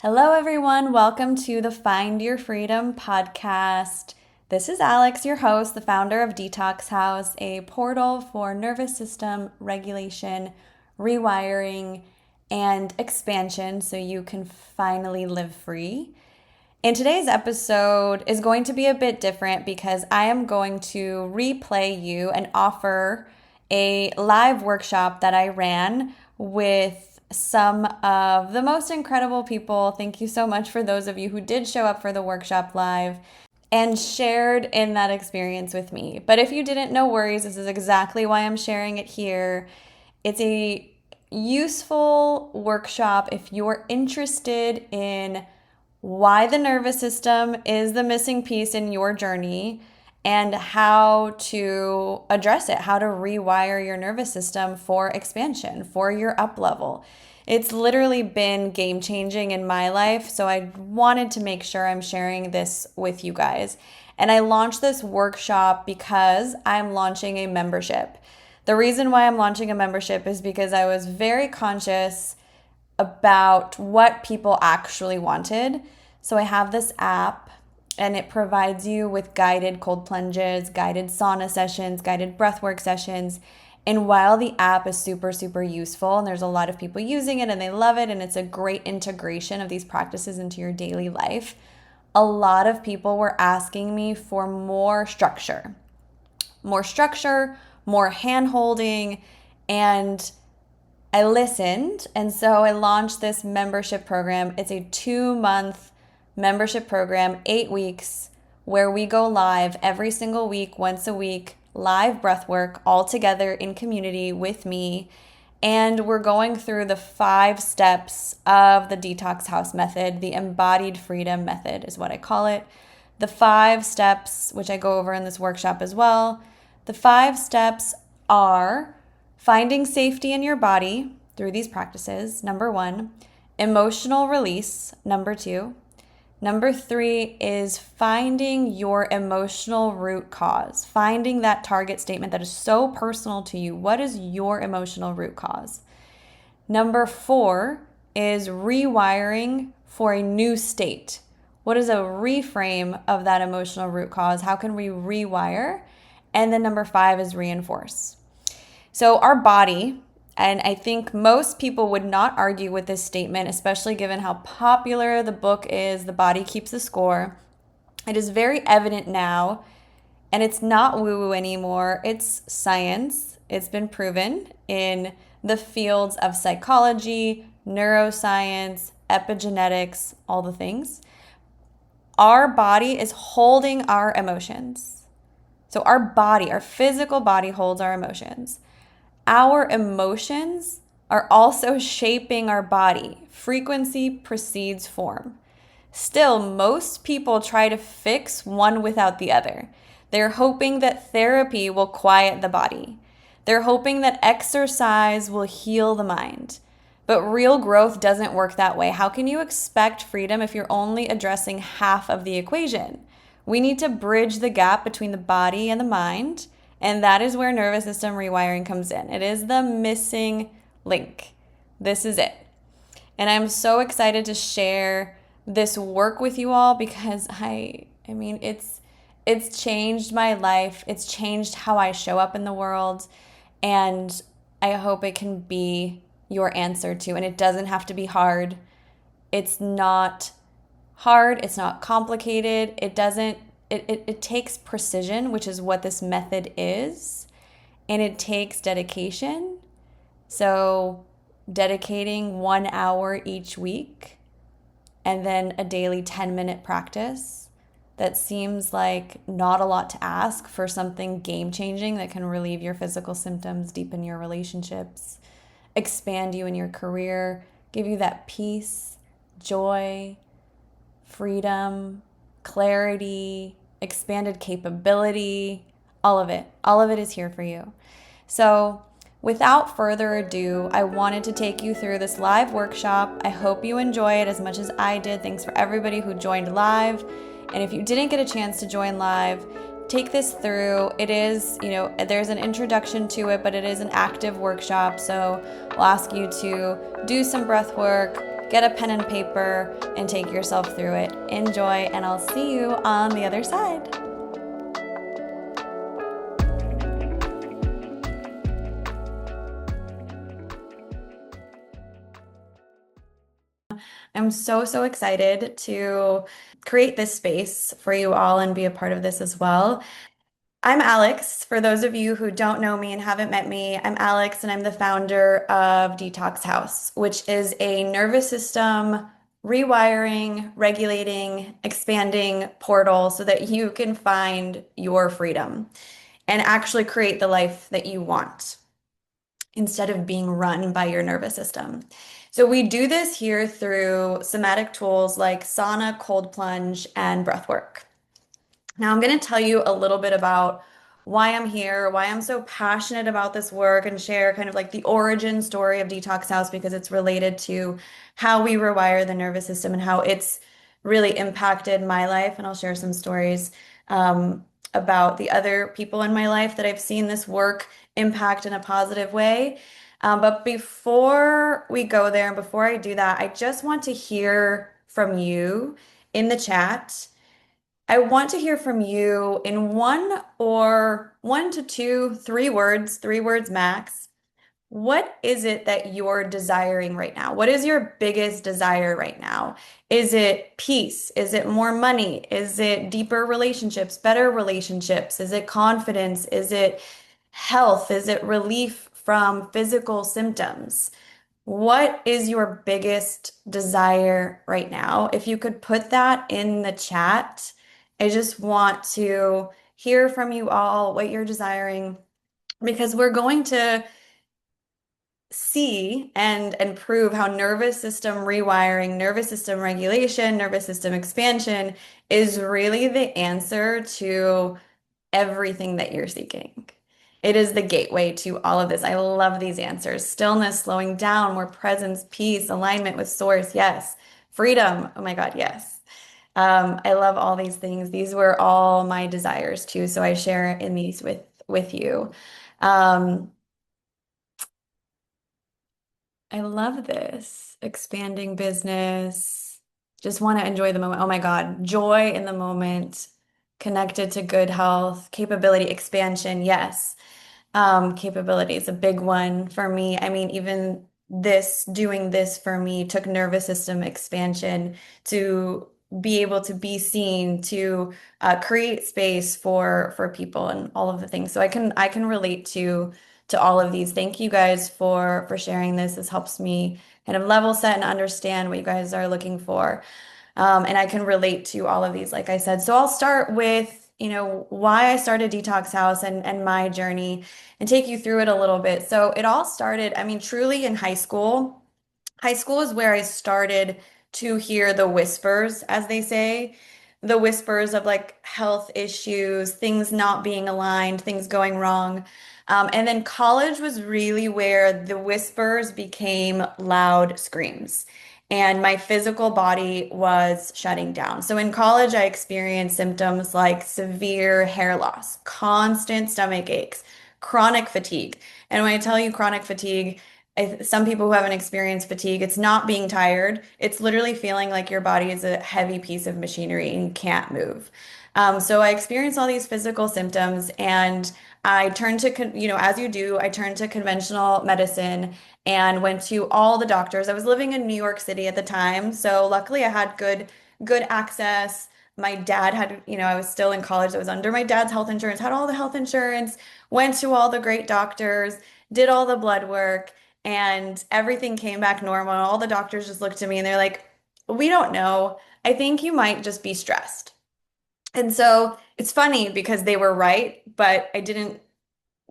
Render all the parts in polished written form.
Hello, everyone. Welcome to the Find Your Freedom podcast. This is Alex, your host, the founder of Detox House, a portal for nervous system regulation, rewiring, and expansion so you can finally live free. And today's episode is going to be a bit different because I am going to replay you and offer a live workshop that I ran with some of the most incredible people. Thank you so much for those of you who did show up for the workshop live and shared in that experience with me. But if you didn't, no worries. This is exactly why I'm sharing it here. It's a useful workshop if you're interested in why the nervous system is the missing piece in your journey and how to address it, how to rewire your nervous system for expansion, for your up level. It's literally been game changing in my life, so I wanted to make sure I'm sharing this with you guys. And I launched this workshop because I'm launching a membership. The reason why I'm launching a membership is because I was very conscious about what people actually wanted. So I have this app and it provides you with guided cold plunges, guided sauna sessions, guided breathwork sessions. And while the app is super, super useful and there's a lot of people using it and they love it and it's a great integration of these practices into your daily life, a lot of people were asking me for more structure, more hand-holding, and I listened, and so I launched this membership program. It's a 2-month membership program, 8 weeks, where we go live every single week, once a week, live breath work all together in community with me. And we're going through the 5 steps of the Detox House method. The embodied freedom method is what I call it. The 5 steps, which I go over in this workshop as well. The 5 steps are finding safety in your body through these practices, number 1. Emotional release, number 2. Number 3 is finding your emotional root cause, finding that target statement that is so personal to you. What is your emotional root cause? Number 4 is rewiring for a new state. What is a reframe of that emotional root cause? How can we rewire? And then number 5 is reinforce. So our body, and I think most people would not argue with this statement, especially given how popular the book is, The Body Keeps the Score. It is very evident now, and it's not woo-woo anymore. It's science. It's been proven in the fields of psychology, neuroscience, epigenetics, all the things. Our body is holding our emotions. So our body, our physical body holds our emotions. Our emotions are also shaping our body. Frequency precedes form. Still, most people try to fix one without the other. They're hoping that therapy will quiet the body. They're hoping that exercise will heal the mind. But real growth doesn't work that way. How can you expect freedom if you're only addressing half of the equation? We need to bridge the gap between the body and the mind. And that is where nervous system rewiring comes in. It is the missing link. This is it. And I'm so excited to share this work with you all because I mean, it's changed my life. It's changed how I show up in the world. And I hope it can be your answer to. And it doesn't have to be hard. It's not hard. It's not complicated. It takes precision, which is what this method is, and it takes dedication. So dedicating 1 hour each week and then a daily 10-minute practice that seems like not a lot to ask for something game-changing that can relieve your physical symptoms, deepen your relationships, expand you in your career, give you that peace, joy, freedom, clarity, expanded capability, all of it is here for you. So without further ado, I wanted to take you through this live workshop. I hope you enjoy it as much as I did. Thanks for everybody who joined live. And if you didn't get a chance to join live, take this through. It is, there's an introduction to it, but it is an active workshop. So we'll ask you to do some breath work, get a pen and paper and take yourself through it. Enjoy, and I'll see you on the other side. I'm so, so excited to create this space for you all and be a part of this as well. I'm Alex. For those of you who don't know me and haven't met me, I'm Alex and I'm the founder of Detox House, which is a nervous system rewiring, regulating, expanding portal so that you can find your freedom and actually create the life that you want instead of being run by your nervous system. So we do this here through somatic tools like sauna, cold plunge, and breath work. Now, I'm going to tell you a little bit about why I'm here, why I'm so passionate about this work, and share kind of like the origin story of Detox House because it's related to how we rewire the nervous system and how it's really impacted my life. And I'll share some stories about the other people in my life that I've seen this work impact in a positive way. But before we go there and before I do that, I just want to hear from you in the chat. I want to hear from you in one to two, 3 words, 3 words max. What is it that you're desiring right now? What is your biggest desire right now? Is it peace? Is it more money? Is it deeper relationships, better relationships? Is it confidence? Is it health? Is it relief from physical symptoms? What is your biggest desire right now? If you could put that in the chat, I just want to hear from you all what you're desiring because we're going to see and prove how nervous system rewiring, nervous system regulation, nervous system expansion is really the answer to everything that you're seeking. It is the gateway to all of this. I love these answers. Stillness, slowing down, more presence, peace, alignment with source. Yes. Freedom. Oh my God, yes. I love all these things. These were all my desires too, so I share in these with you. Um, I love this. Expanding business. Just want to enjoy the moment. Oh my God. Joy in the moment. Connected to good health. Capability expansion. Yes. Capability is a big one for me. I mean, even doing this for me took nervous system expansion to be able to be seen, to create space for people and all of the things. So I can relate to all of these. Thank you guys for sharing this. This helps me kind of level set and understand what you guys are looking for. And I can relate to all of these, like I said. So I'll start with, why I started Detox House and my journey and take you through it a little bit. So it all started, I mean, truly in high school. High school is where I started to hear the whispers, as they say, the whispers of like health issues, things not being aligned, things going wrong. And then college was really where the whispers became loud screams. And my physical body was shutting down. So in college, I experienced symptoms like severe hair loss, constant stomach aches, chronic fatigue. And when I tell you chronic fatigue, some people who haven't experienced fatigue, it's not being tired. It's literally feeling like your body is a heavy piece of machinery and you can't move. So I experienced all these physical symptoms and I turned to, as you do, I turned to conventional medicine and went to all the doctors. I was living in New York City at the time, so luckily I had good access. My dad had, I was still in college. I was under my dad's health insurance, had all the health insurance, went to all the great doctors, did all the blood work, and everything came back normal. All the doctors just looked at me and they're like, "We don't know. I think you might just be stressed." And so it's funny because they were right, but I didn't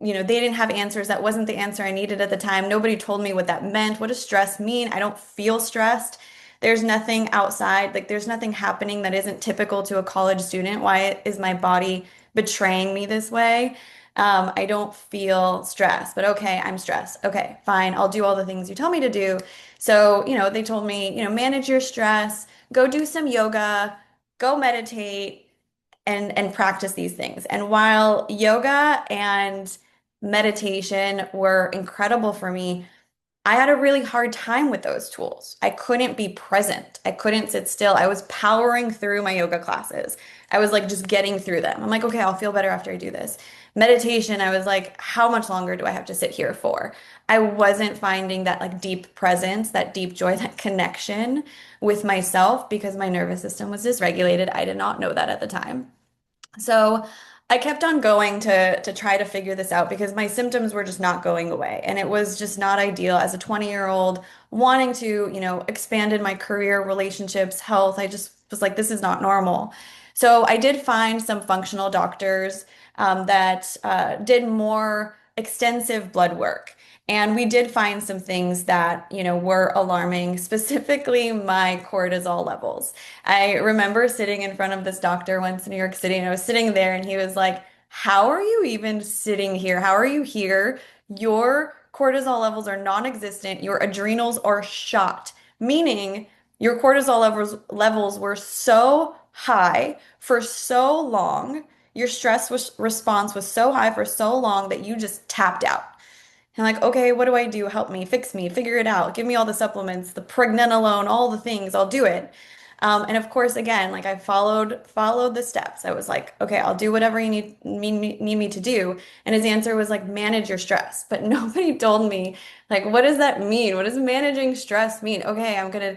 they didn't have answers. That wasn't the answer I needed at the time. Nobody told me what that meant. What does stress mean? I don't feel stressed. There's nothing outside, like there's nothing happening that isn't typical to a college student. Why is my body betraying me this way? I don't feel stressed, but okay, I'm stressed. Okay, fine. I'll do all the things you tell me to do. So, they told me, manage your stress, go do some yoga, go meditate, and practice these things. And while yoga and meditation were incredible for me, I had a really hard time with those tools. I couldn't be present. I couldn't sit still. I was powering through my yoga classes. I was like just getting through them. I'm like, okay, I'll feel better after I do this. Meditation, I was like, how much longer do I have to sit here for? I wasn't finding that like deep presence, that deep joy, that connection with myself because my nervous system was dysregulated. I did not know that at the time. So I kept on going to try to figure this out because my symptoms were just not going away. And it was just not ideal as a 20-year-old wanting to, expand in my career, relationships, health. I just was like, this is not normal. So I did find some functional doctors that did more extensive blood work. And we did find some things that, were alarming, specifically my cortisol levels. I remember sitting in front of this doctor once in New York City, and I was sitting there, and he was like, how are you even sitting here? How are you here? Your cortisol levels are non-existent. Your adrenals are shot, meaning your cortisol levels were so high for so long. Your response was so high for so long that you just tapped out. And like, okay, what do I do? Help me, fix me, figure it out. Give me all the supplements, the pregnenolone, all the things. I'll do it. And of course, again, like I followed the steps. I was like, okay, I'll do whatever you need me to do. And his answer was like, manage your stress. But nobody told me, like, what does that mean? What does managing stress mean? Okay, I'm gonna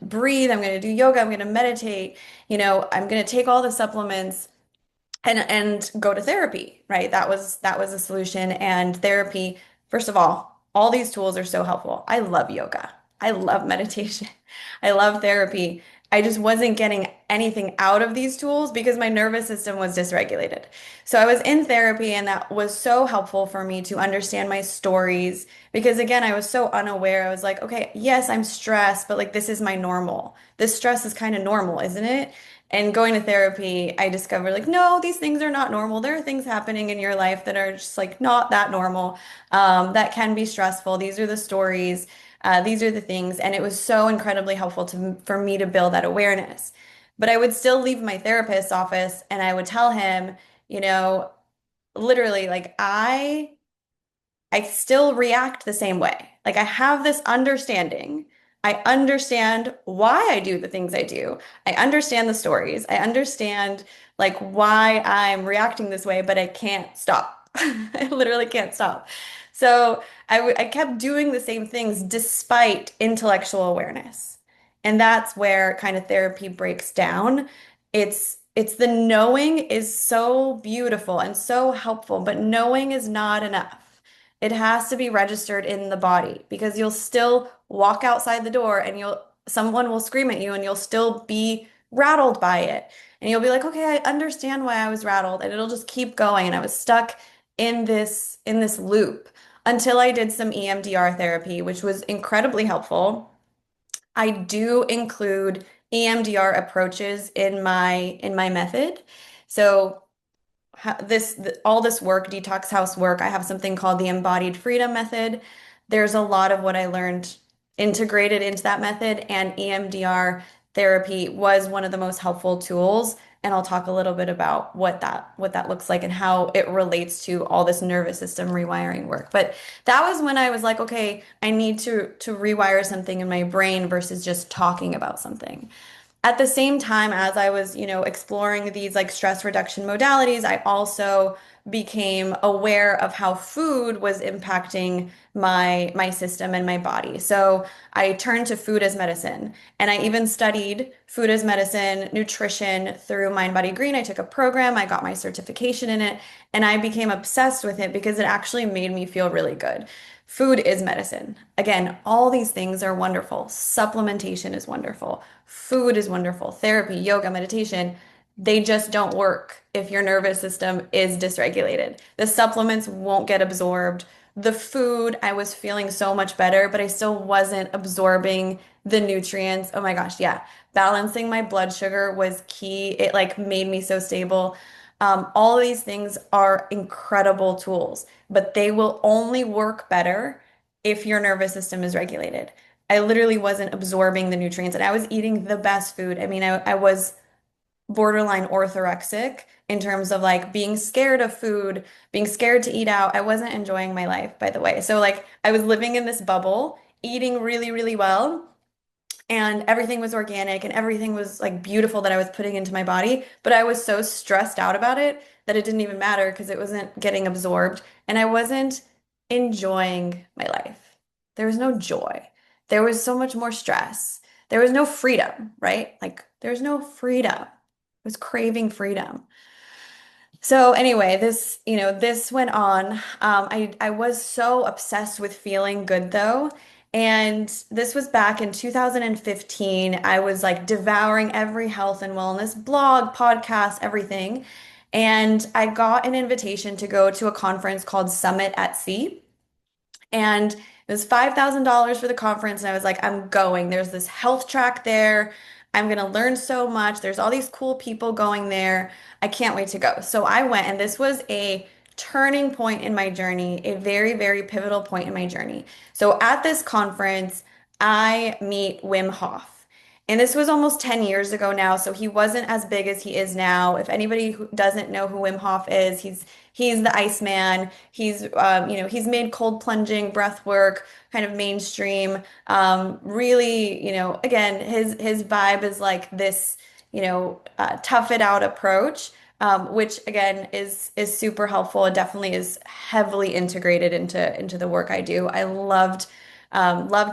breathe. I'm gonna do yoga. I'm gonna meditate. I'm gonna take all the supplements and go to therapy, right? That was a solution. And therapy, first of all these tools are so helpful. I love yoga. I love meditation. I love therapy. I just wasn't getting anything out of these tools because my nervous system was dysregulated. So I was in therapy, and that was so helpful for me to understand my stories because again, I was so unaware. I was like, okay, yes, I'm stressed, but like this is my normal. This stress is kind of normal, isn't it? And going to therapy, I discovered like, no, these things are not normal. There are things happening in your life that are just like not that normal, that can be stressful. These are the stories, these are the things. And it was so incredibly helpful for me to build that awareness. But I would still leave my therapist's office and I would tell him, you know, literally, like, I still react the same way. Like I have this understanding. I understand why I do the things I do. I understand the stories. I understand like why I'm reacting this way, but I can't stop. I literally can't stop. So I kept doing the same things despite intellectual awareness. And that's where kind of therapy breaks down. It's the knowing is so beautiful and so helpful, but knowing is not enough. It has to be registered in the body because you'll still walk outside the door and someone will scream at you and you'll still be rattled by it. And you'll be like, okay, I understand why I was rattled. And it'll just keep going. And I was stuck in this loop until I did some EMDR therapy, which was incredibly helpful. I do include EMDR approaches in my method. So all this work, detox house work, I have something called the embodied freedom method. There's a lot of what I learned integrated into that method, and EMDR therapy was one of the most helpful tools. And I'll talk a little bit about what that looks like and how it relates to all this nervous system rewiring work. But that was when I was like, okay, I need to rewire something in my brain versus just talking about something. At the same time as I was, exploring these like stress reduction modalities, I also became aware of how food was impacting my system and my body. So I turned to food as medicine, and I even studied food as medicine, nutrition through Mind Body Green. I took a program, I got my certification in it, and I became obsessed with it because it actually made me feel really good. Food is medicine. Again, all these things are wonderful. Supplementation is wonderful. Food is wonderful. Therapy, yoga, meditation, they just don't work if your nervous system is dysregulated. The supplements won't get absorbed. The food, I was feeling so much better, but I still wasn't absorbing the nutrients. Oh my gosh, yeah. Balancing my blood sugar was key. It like made me so stable. All of these things are incredible tools, but they will only work better if your nervous system is regulated. I literally wasn't absorbing the nutrients and I was eating the best food. I mean, I was borderline orthorexic in terms of like being scared of food, being scared to eat out. I wasn't enjoying my life, by the way. So like I was living in this bubble, eating really, really well, and everything was organic and everything was like beautiful that I was putting into my body, but I was so stressed out about it that it didn't even matter because it wasn't getting absorbed and I wasn't enjoying my life. There was no joy. There was so much more stress. There was no freedom, right? Like there was no freedom. I was craving freedom. So anyway, this went on. I was so obsessed with feeling good though. And this was back in 2015. I was like devouring every health and wellness blog, podcast, everything. And I got an invitation to go to a conference called Summit at Sea. And it was $5,000 for the conference. And I was like, I'm going. There's this health track there. I'm going to learn so much. There's all these cool people going there. I can't wait to go. So I went, and this was a turning point in my journey, a very, very pivotal point in my journey. So at this conference, I meet Wim Hof. And this was almost 10 years ago now, so he wasn't as big as he is now. If anybody who doesn't know who Wim Hof is, he's the Iceman. He's made cold plunging breath work kind of mainstream. Really, again, his vibe is like this, tough it out approach, which again is super helpful. It definitely is heavily integrated into the work I do. I loved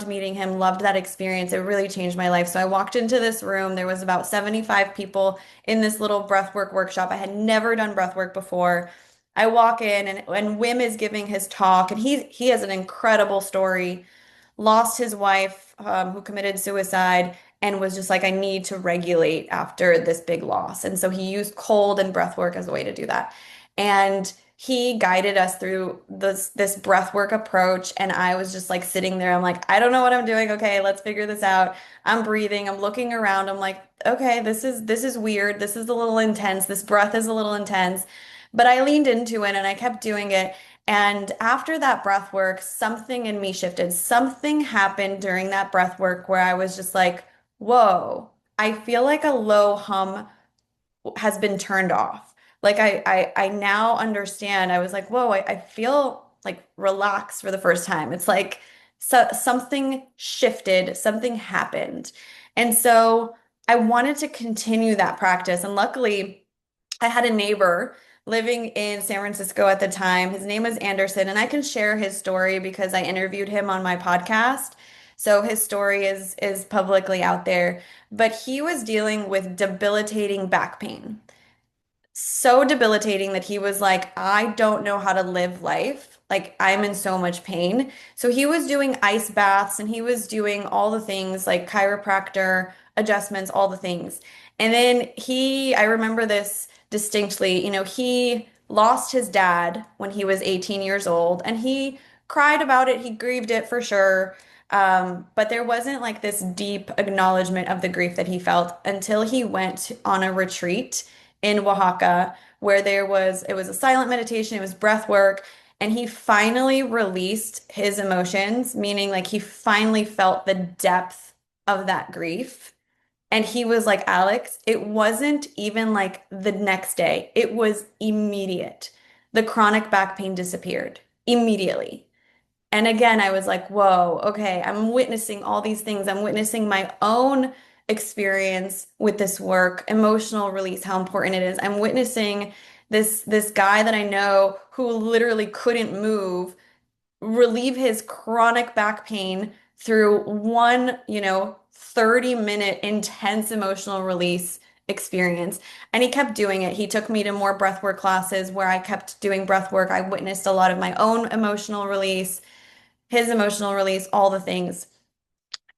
meeting him, loved that experience. It really changed my life. So I walked into this room. There was about 75 people in this little breathwork workshop. I had never done breathwork before. I walk in and Wim is giving his talk, and he has an incredible story. Lost his wife, who committed suicide, and was just like, I need to regulate after this big loss. And so he used cold and breath work as a way to do that. And he guided us through this breath work approach. And I was just like sitting there. I'm like, I don't know what I'm doing. Okay, let's figure this out. I'm breathing. I'm looking around. I'm like, okay, this is weird. This is a little intense. This breath is a little intense. But I leaned into it and I kept doing it. And after that breath work, something in me shifted. Something happened during that breath work where I was just like, whoa, I feel like a low hum has been turned off. Like I now understand. I was like, whoa, I feel like relaxed for the first time. It's like something shifted, something happened. And so I wanted to continue that practice. And luckily, I had a neighbor living in San Francisco at the time. His name was Anderson, and I can share his story because I interviewed him on my podcast. So his story is publicly out there. But he was dealing with debilitating back pain, so debilitating that he was like, I don't know how to live life. Like, I'm in so much pain. So he was doing ice baths and he was doing all the things like chiropractor adjustments, all the things. And then I remember this distinctly, he lost his dad when he was 18 years old and he cried about it. He grieved it for sure. But there wasn't like this deep acknowledgement of the grief that he felt until he went on a retreat in Oaxaca where it was a silent meditation, it was breath work, and he finally released his emotions, meaning like he finally felt the depth of that grief. And he was like, Alex, it wasn't even like the next day. It was immediate. The chronic back pain disappeared immediately. And again, I was like, whoa, okay, I'm witnessing all these things. I'm witnessing my own experience with this work, emotional release, how important it is. I'm witnessing this guy that I know who literally couldn't move relieve his chronic back pain through one, 30-minute intense emotional release experience. And he kept doing it. He took me to more breathwork classes where I kept doing breathwork. I witnessed a lot of my own emotional release, his emotional release, all the things.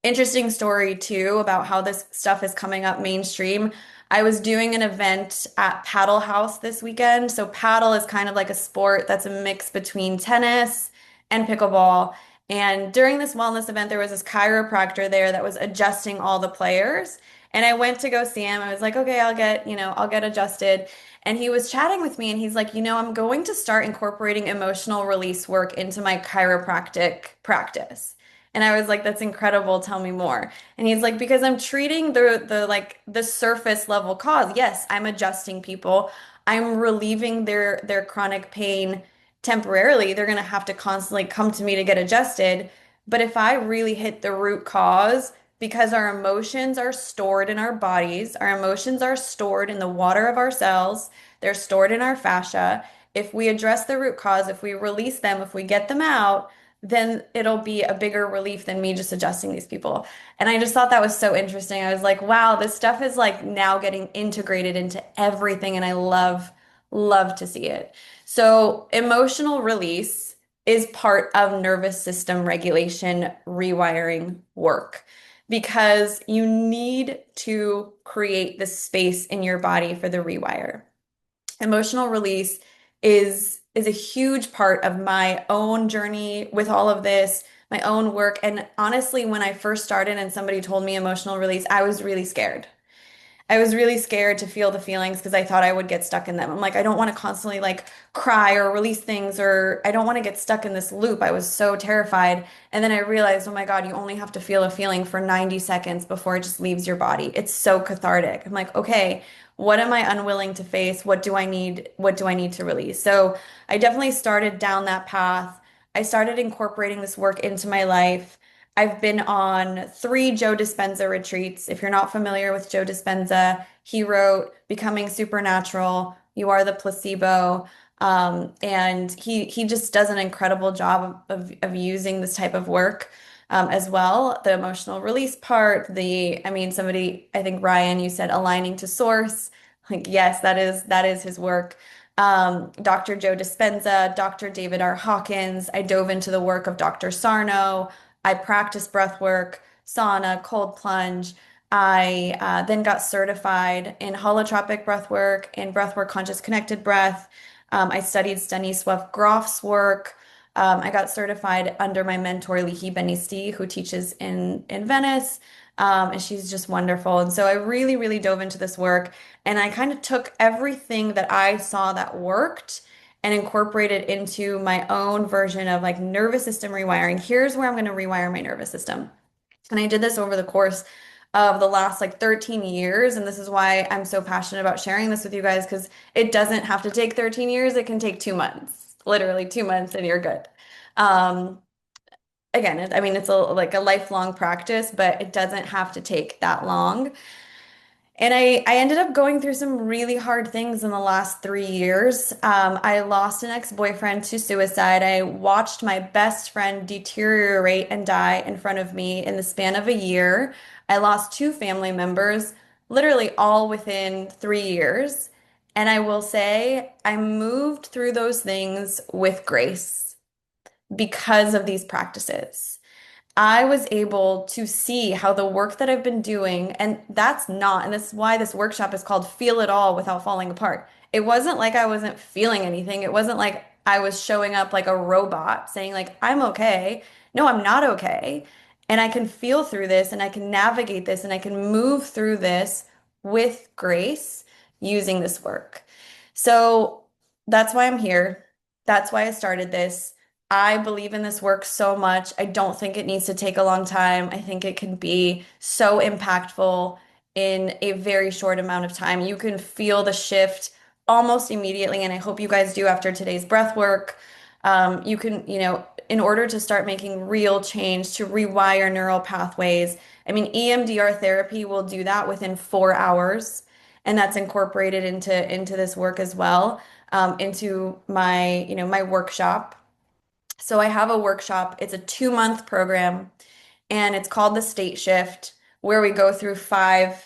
Interesting story too about how this stuff is coming up mainstream. I was doing an event at Paddle House this weekend. So paddle is kind of like a sport that's a mix between tennis and pickleball. And during this wellness event, there was this chiropractor there that was adjusting all the players. And I went to go see him. I was like, okay, I'll get adjusted. And he was chatting with me and he's like, I'm going to start incorporating emotional release work into my chiropractic practice. And I was like, that's incredible. Tell me more. And he's like, because I'm treating the like the surface level cause. Yes, I'm adjusting people. I'm relieving their chronic pain temporarily. They're gonna have to constantly come to me to get adjusted. But if I really hit the root cause, because our emotions are stored in our bodies, our emotions are stored in the water of our cells, they're stored in our fascia. If we address the root cause, if we release them, if we get them out, then it'll be a bigger relief than me just adjusting these people. And I just thought that was so interesting. I was like, wow, this stuff is like now getting integrated into everything, and I love to see it. So, emotional release is part of nervous system regulation rewiring work because you need to create the space in your body for the rewire. Emotional release is a huge part of my own journey with all of this, my own work. And honestly, when I first started and somebody told me emotional release, I was really scared. I was really scared to feel the feelings because I thought I would get stuck in them. I'm like, I don't want to constantly like cry or release things, or I don't want to get stuck in this loop. I was so terrified. And then I realized, oh my God, you only have to feel a feeling for 90 seconds before it just leaves your body. It's so cathartic. I'm like, okay, what am I unwilling to face? What do I need? What do I need to release? So I definitely started down that path. I started incorporating this work into my life. I've been on 3 Joe Dispenza retreats. If you're not familiar with Joe Dispenza, he wrote Becoming Supernatural, You Are the Placebo. And he just does an incredible job of using this type of work as well. The emotional release part, I mean, somebody, I think Ryan, you said aligning to source. Like, yes, that is his work. Dr. Joe Dispenza, Dr. David R. Hawkins. I dove into the work of Dr. Sarno. I practiced breath work, sauna, cold plunge. I then got certified in holotropic breath work and breath work conscious connected breath. I studied Stanisław Grof's work. I got certified under my mentor, Lihi Benisti, who teaches in Venice. And she's just wonderful. And so I really dove into this work. And I kind of took everything that I saw that worked and incorporate it into my own version of like nervous system rewiring. Here's where I'm going to rewire my nervous system. And I did this over the course of the last like 13 years. And this is why I'm so passionate about sharing this with you guys, because it doesn't have to take 13 years. It can take 2 months, literally 2 months, and you're good. Um, Again, I mean, it's like a lifelong practice, but it doesn't have to take that long. And I ended up going through some really hard things in the last 3 years. I lost an ex-boyfriend to suicide. I watched my best friend deteriorate and die in front of me in the span of a year. I lost 2 family members, literally all within 3 years. And I will say I moved through those things with grace because of these practices. I was able to see how the work that I've been doing, and that's why this workshop is called Feel It All Without Falling Apart. It wasn't like I wasn't feeling anything. It wasn't like I was showing up like a robot saying like, I'm okay. No, I'm not okay. And I can feel through this and I can navigate this and I can move through this with grace using this work. So that's why I'm here. That's why I started this. I believe in this work so much. I don't think it needs to take a long time. I think it can be so impactful in a very short amount of time. You can feel the shift almost immediately, and I hope you guys do after today's breath work. You can, in order to start making real change to rewire neural pathways. I mean, EMDR therapy will do that within 4 hours, and that's incorporated into this work as well, into my workshop. So I have a workshop. It's a 2 month program, and it's called the State Shift, where we go through five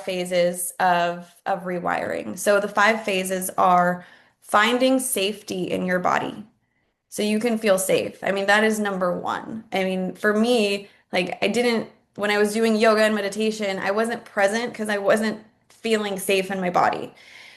phases of rewiring. So the 5 phases are finding safety in your body so you can feel safe. I mean, that is number one. I mean, for me, like when I was doing yoga and meditation, I wasn't present because I wasn't feeling safe in my body.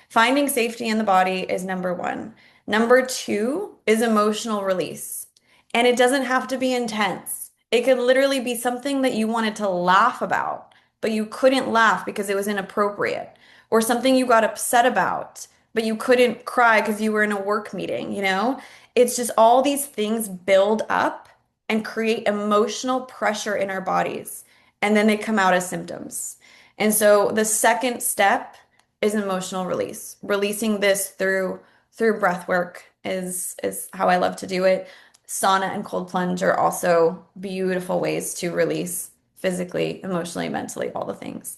Finding safety in the body is number one. Number two is emotional release. And it doesn't have to be intense. It could literally be something that you wanted to laugh about, but you couldn't laugh because it was inappropriate, or something you got upset about, but you couldn't cry because you were in a work meeting, you know? It's just all these things build up and create emotional pressure in our bodies. And then they come out as symptoms. And so the second step is emotional release. Releasing this through breath work is how I love to do it. Sauna and cold plunge are also beautiful ways to release physically, emotionally, mentally, all the things.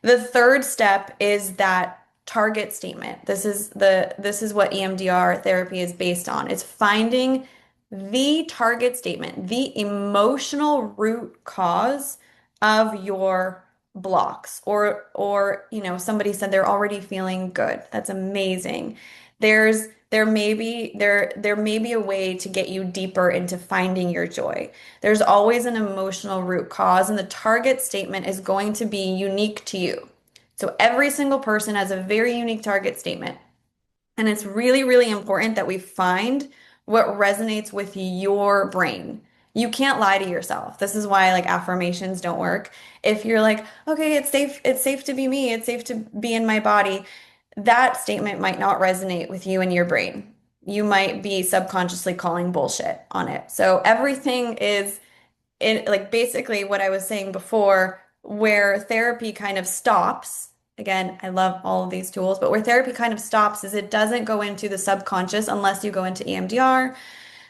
The third step is that target statement. This is what EMDR therapy is based on. It's finding the target statement, the emotional root cause of your blocks. Or somebody said they're already feeling good. That's amazing. There may be a way to get you deeper into finding your joy. There's always an emotional root cause, and the target statement is going to be unique to you. So every single person has a very unique target statement. And it's really, really important that we find what resonates with your brain. You can't lie to yourself. This is why like affirmations don't work. If you're like, okay, it's safe to be me, it's safe to be in my body, that statement might not resonate with you and your brain. You might be subconsciously calling bullshit on it. So everything is like basically what I was saying before, where therapy kind of stops. Again, I love all of these tools, but where therapy kind of stops is it doesn't go into the subconscious unless you go into EMDR.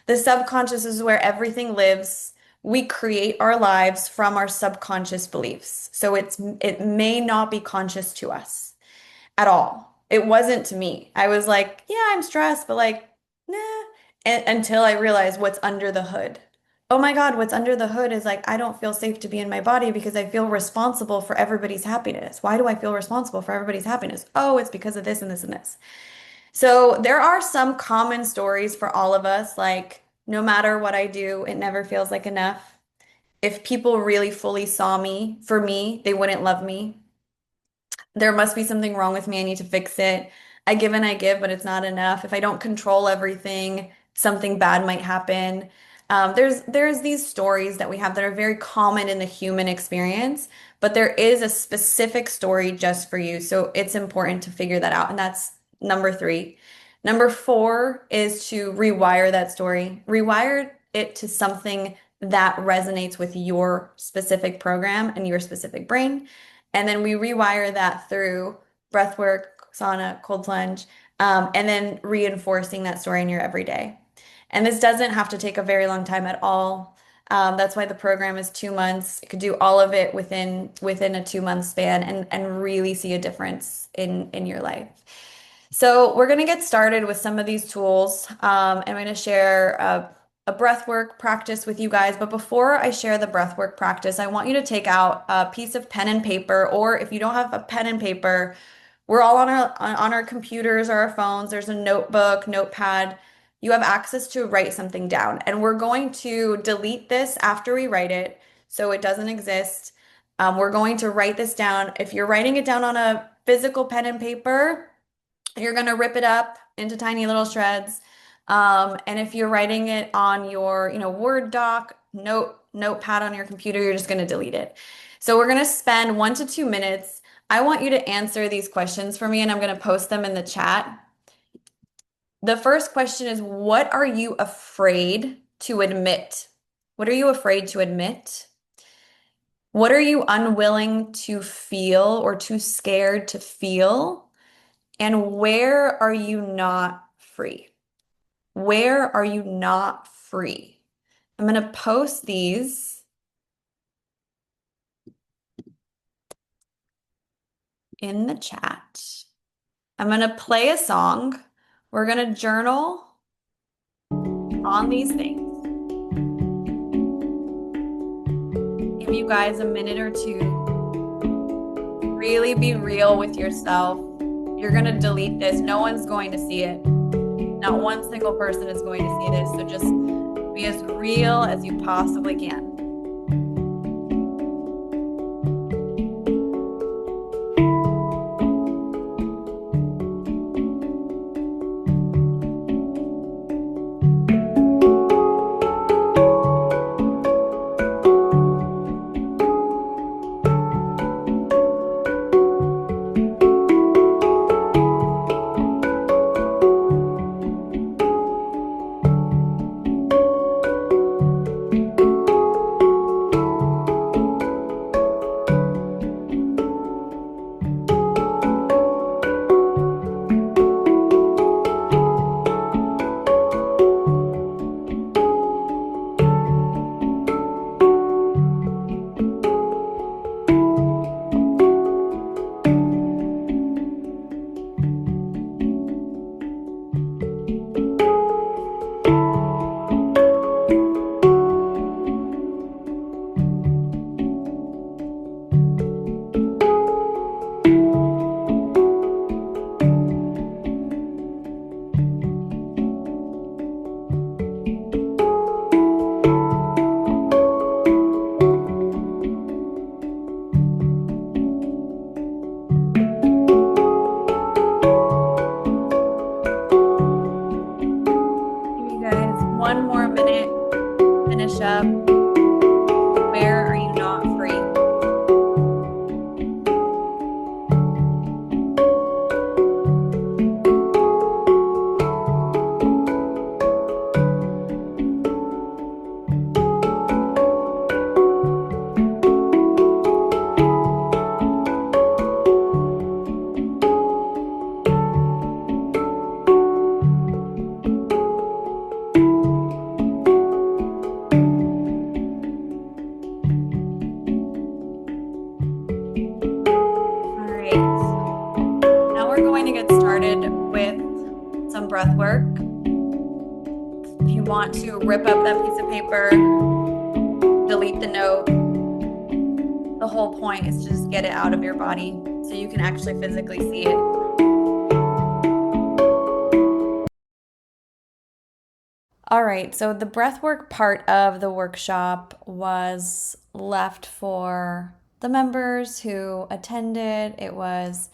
The subconscious is where everything lives. We create our lives from our subconscious beliefs. So it may not be conscious to us at all. It wasn't to me. I was like, yeah, I'm stressed, but like, nah. Until I realized what's under the hood. Oh my God, what's under the hood is like, I don't feel safe to be in my body because I feel responsible for everybody's happiness. Why do I feel responsible for everybody's happiness? Oh, it's because of this and this and this. So there are some common stories for all of us, like, no matter what I do, it never feels like enough. If people really fully saw me for me, they wouldn't love me. There must be something wrong with me. I need to fix it. I give and I give, but it's not enough. If I don't control everything, something bad might happen. There's these stories that we have that are very common in the human experience, but there is a specific story just for you. So it's important to figure that out. And that's number three. Number four is to rewire that story. Rewire it to something that resonates with your specific program and your specific brain. And then we rewire that through breath work, sauna, cold plunge, and then reinforcing that story in your everyday. And this doesn't have to take a very long time at all. That's why the program is 2 months. You could do all of it within a 2 month span and really see a difference in your life. So we're going to get started with some of these tools. I'm going to share a breathwork practice with you guys. But before I share the breathwork practice, I want you to take out a piece of pen and paper, or if you don't have a pen and paper, we're all on our computers or our phones. There's a notebook, notepad. You have access to write something down. And we're going to delete this after we write it so it doesn't exist. We're going to write this down. If you're writing it down on a physical pen and paper, you're going to rip it up into tiny little shreds. And if you're writing it on your, Word doc, notepad on your computer, you're just going to delete it. So we're going to spend 1 to 2 minutes. I want you to answer these questions for me, and I'm going to post them in the chat. The first question is, what are you afraid to admit? What are you afraid to admit? What are you unwilling to feel or too scared to feel? And where are you not free? Where are you not free? I'm going to post these in the chat. I'm going to play a song. We're going to journal on these things. Give you guys a minute or two. Really be real with yourself. You're going to delete this. No one's going to see it. Not one single person is going to see this. So just be as real as you possibly can. breath work. If you want to rip up that piece of paper, delete the note, the whole point is to just get it out of your body so you can actually physically see it. All right, so the breathwork part of the workshop was left for the members who attended. It was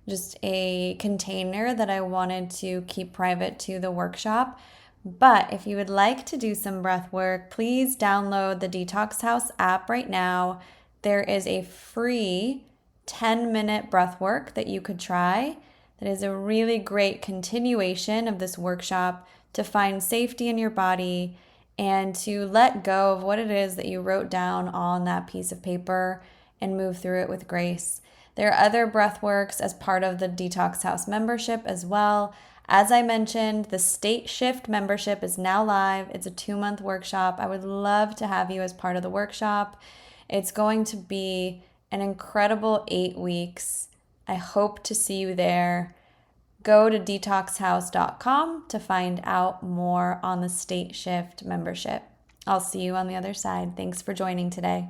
just a container that I wanted to keep private to the workshop. But if you would like to do some breath work, please download the Detox House app right now. There is a free 10-minute breath work that you could try. That is a really great continuation of this workshop to find safety in your body and to let go of what it is that you wrote down on that piece of paper and move through it with grace. There are other breath works as part of the Detox House membership as well. As I mentioned, the State Shift membership is now live. It's a 2-month workshop. I would love to have you as part of the workshop. It's going to be an incredible 8 weeks. I hope to see you there. Go to detoxhouse.com to find out more on the State Shift membership. I'll see you on the other side. Thanks for joining today.